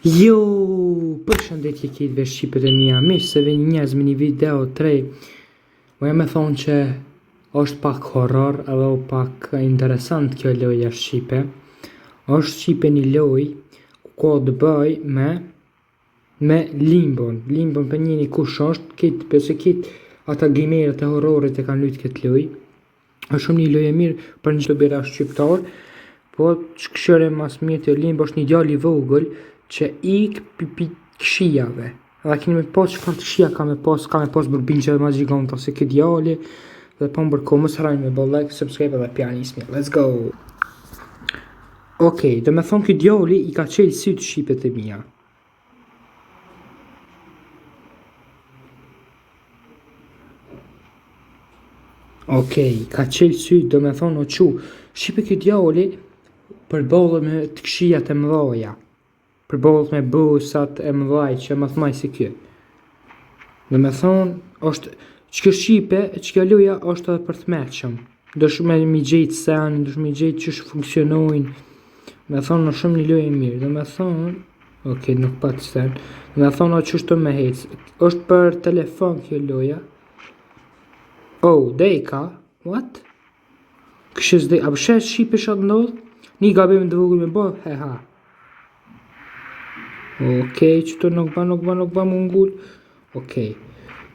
Jo, përshëndetje kitëve shqipët e mia, mirë se vini njerëz me një video të re. Uja me thonë që është pak horror edhe pak interesant kjo loja shqipe. Është shqipe një loj ku ka të bëj me limbon. Limbon për njëni kush është, kitë pëse kitë ata gamerët e horrorit e kanë lujtë këtë loj. është shumë një loj e mirë për një të bira shqiptar, po që këshëre mas mirë të limbo është një djali vogël që ik pipi këshijave. Edhe keni me pas që të këshia ka me pas bërbinqe dhe ma gjiganta se këtë djali. Dhe po më bërko, mos harroni me bo like, subscribe dhe pianismi. Let's go! Okej, dhe me thonë këtë djali i ka qelë sytë shqipet e mia. Okej, ka qelë sytë, dhe me thonë o qu. Shqipe këtë djali përballë me të këshijat e mëdhaja. Përballët me busat e mëdhaj që më thmaj si kjo. Dhe me thonë, është që kjo shqipe, që kjo luja është edhe për të meqëm. Dësh me mi gjetë sen, dësh me gjetë që shë funksionojnë. Me thonë, në shumë një lujë e mirë. Dhe me thonë, okej, nuk pa të sen. Dhe me thonë, o që shtë me hecë. është për telefon kjo luja. Oh, dejka, what? Këshës dhe, a përshet shqipe shatë ndodhë? Një gabim të vogël me bo, heha. Okej, qëto nuk ba mungull. Okej,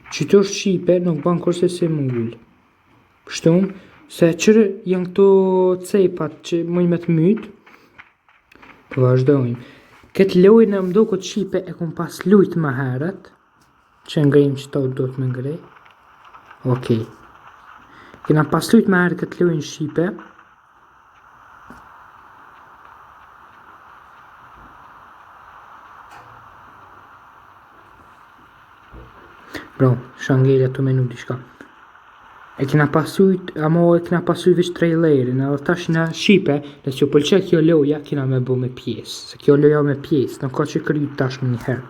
qëto shqipe nuk ban kurse se mungull. Pështum, se qërë janë këto cepat që mëj me të mytë. Po vazhdojmë. Këtë lojnë e mdo këtë shqipe e kom pas lujtë më herët. Që ngrim që ta do të me ngrej. Okej. Kena pas lujtë më herët këtë lojnë shqipe. Bro, shangeli ato menu diçka. E kena pasujt, amo e kena pasujt veç trailerin, edhe tash në shqipe, dhe që pëlqet kjo loja, kena me bo me pjesë. Se kjo loja me pjesë, nuk ka që kryt tash më njëherë.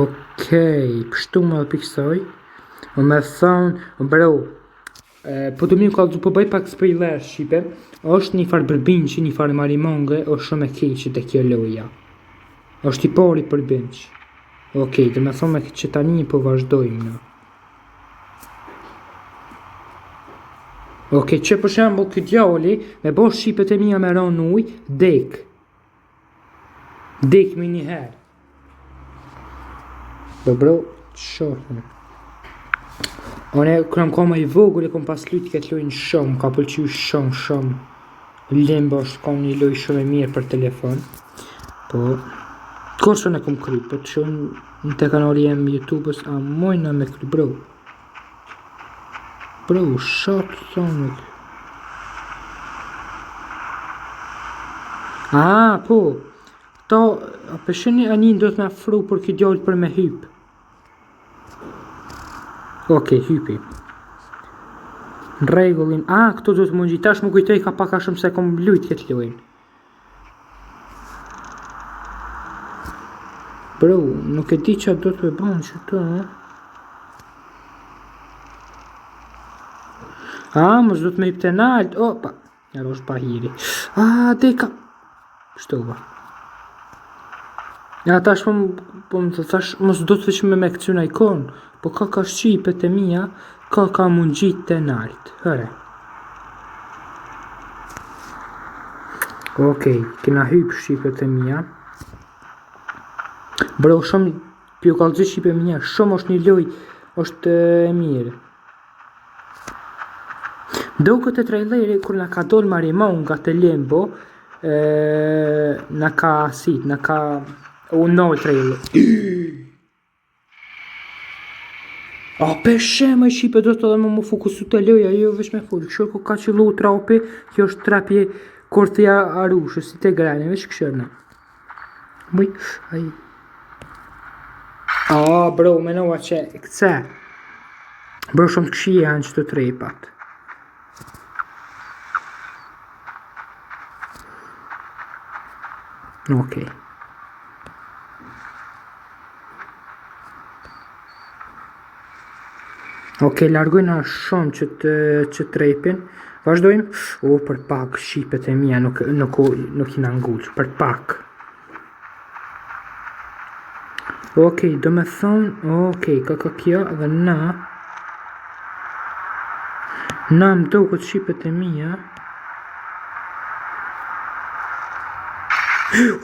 Okej, pështu më dhe piksoj. O me thonë, bro, po të mirë ka po bëj pak spoiler shqipe, është një farë bërbinqë, një farë marimonge, është shumë e keqët e kjo loja. është i pari përbinqë. Okej, dhe me thonë me këtë që tani po vazhdojmë në. Okej, që për shembull këtë djali, me bo shqipet e mia me ranë uj, dek. Dek me njëherë. Do bro, shohën. One, kërëm ka ma i vogël e kom pas lujtë këtë lojnë shumë, ka pëlqy shumë. Limbo është ka një lojë shumë e mirë për telefon. Po, korsën e kom kry, po të shumë në të kanali jem YouTube-ës, a mojna me kry, bro. Bro, shatë thonë. Po, ta, përshëni anin do të me afru për këtë djallë për me hypë. Okej, hypi. Në regullin, këto do të mund gjitash më kujtoj ka paka shumë se kom lujtë këtë lojnë. Bro, nuk e di që do të me banë që të, mos do të me i pëtë nalt, opa, nërë është pahiri. Deka, shtova. Tash po më të thash, mos do të veç me këcuna ikon, po ka shqipet e mia, ka mund gjitë të nalt, hëre. Okej, kena hypë shqipet e mia. Bro, shumë, pjo kalëzë shqipe minja, shumë është një loj, është e mirë. Do këtë traileri, kur nga ka dollë marimon nga të limbo, nga ka sit, nga ka unoll trailer. Peshe më shqipe do të dhe më fokusu të loja, jo vesh me full, këshur ku ka qëllu trapi, kjo është trapi korthja arushës, si të grane, vesh këshur në. Bëj, aj. Bro, menova që këtëse. Bro, shumë të këshie janë që të trepat. Okej. Okej, largojna shumë që të trepin. Vazhdojmë. Për pak shqipet e mia nuk i na ngullë. Për pak. Okej, do me thonë, okej, ka kjo dhe na më do këtë shqipet e mija.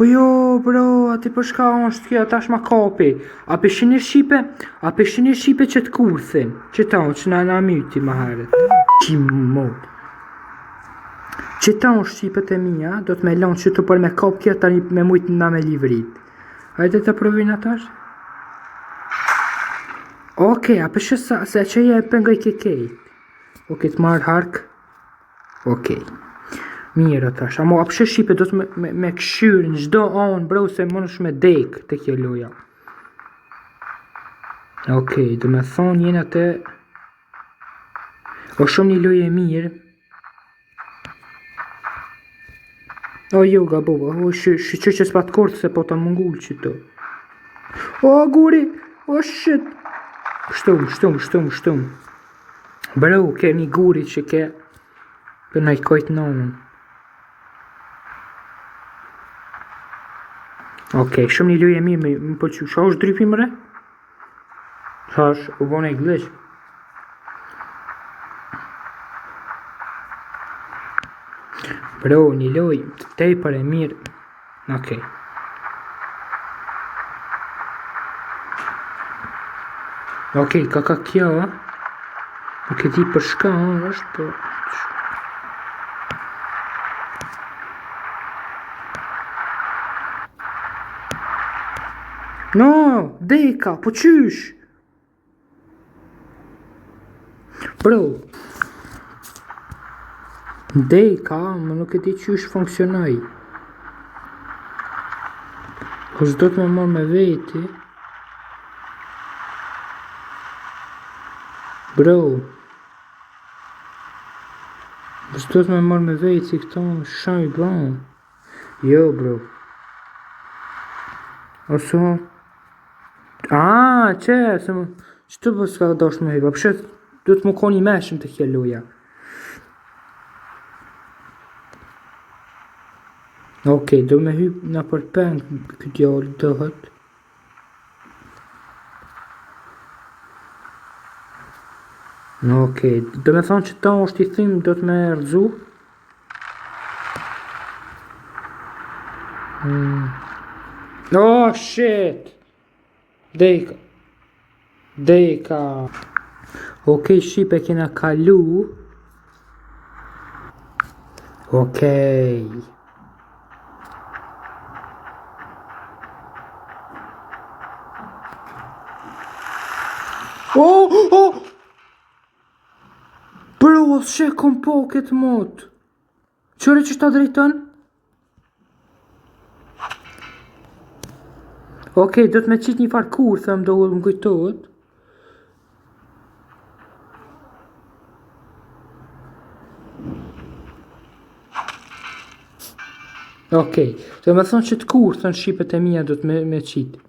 Jo, bro, ati përshka është kjo, tash ma kapi. A peshin e shqipe që t'kurthin, që ta që na myti ma herët. Që mod. Që ta është shqipet e mija, do t'me lanë që të për me kap kjo tani me mujtë na me livrit. Hajde të provin atash? Okej, a peshe se që je pëngaj kekej. Okej, të marrë hark. Okej. Mirë atash, amo a peshe shqipe do të me këshyrë në gjdo anë, bro, se më nësh me dek të kjo loja. Okej, do me thonë jena të... O shumë një loje mirë. O jo, gabova, o që s'pat kortë se po ta mungull që to. O guri, o shit. Shtum. Bro, ke një guri që ke për nëjt kojt nonën. Okej, shumë një loje mirë më pëlqy. Qa është drypi mëre? Qa është, u bone i glëq. Bro, një loj të tepër e mirë. Okej. Okej, ka kjo. Nuk e di për shka është, po... No, deka, po qysh? Bro. Deka, më nuk e di qysh funksionoj. Po s'do të me marrë me veti. Bro. Po s'do të me marrë me veti këto sham i ban. Jo, bro. Oso... që të po s'ka dosh me hipa, përshet du të më koni meshëm të kje loja. Okej, do me hyp në përpeng këtë djallë dëhet. Okej, do me thonë që ta është i thim do të me rëzu. Oh, shit! Deka. Okej, shqipe kena kalu. Okej. Oh! Bro, shë kom po këtë mod. Qëre që ta drejton? Okej, do të me qitë një farë kur, thëm do më kujtojt. Okej, do me thonë që të kur, thënë shqipet e mija do të me qitë.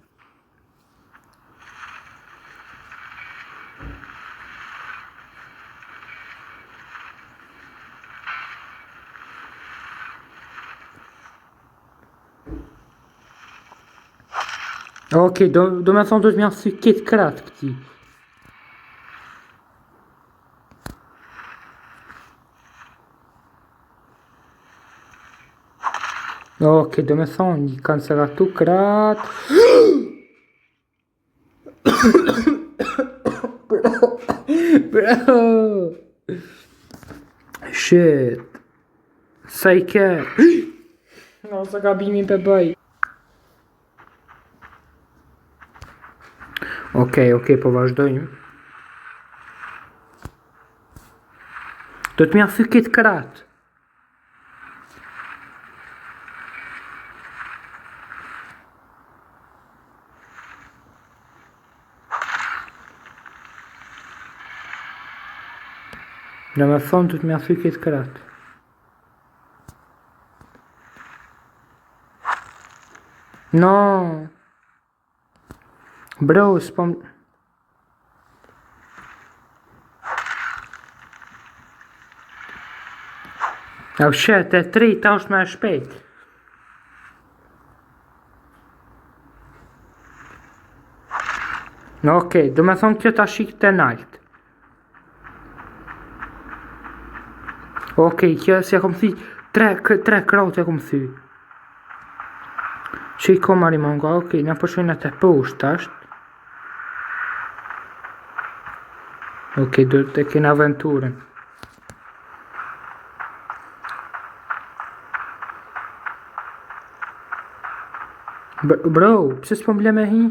Okej, do me thonë do të mja thy këtë kratë këti. Okej, do me thonë i kanë se gatu kratë. Bro. Shit. Sa i ke. No, sa gabimin për bëj. Okej, po vazhdojmë. Do të mja thy këtë kratë. Do me thonë do të mja thy këtë kratë. No. Bro, s'pom... Oh shit, e trita është me shpejt. Okej, do me thonë kjo ta shik të nalt. Okej, kjo si e kom thy, tre kraut e kom thy. Shiko Marimonga, okej, na përshojnë atë poshtë ashtë. Okej, do të kena aventurën. Bro, pse s'po m'le me hi?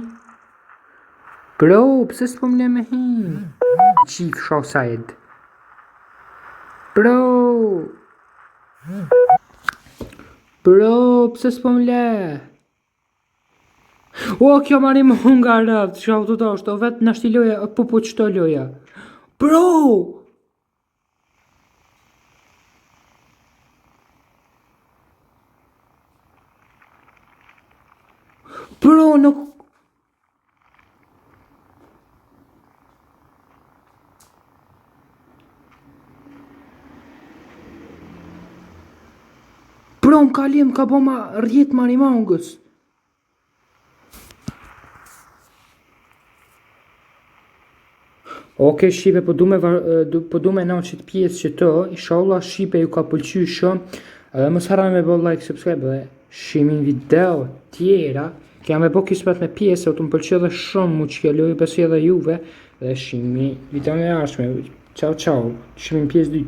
Bro, pse s'po m'le me hi? Qif Shawside. Bro, pse s'po m'le? O, kjo Marimonga rëvë, që auto të është, o vetë në shti loja, po qëto loja. Bro! Bro, nuk... Bro, më ka bo ma rjetë Marimongës. Oke, Shqipe, po du me na qëtë pjesë që të, inshallah Shqipe ju ka pëlqy shumë, edhe mos harroni me bo like, subscribe dhe shimin video tjera, që jam e bo kismet me pjesë, o të më pëlqy edhe shumë mu që kjo lojë, besoj edhe juve, dhe shimi video në arshme, ciao, shimin pjesë 2.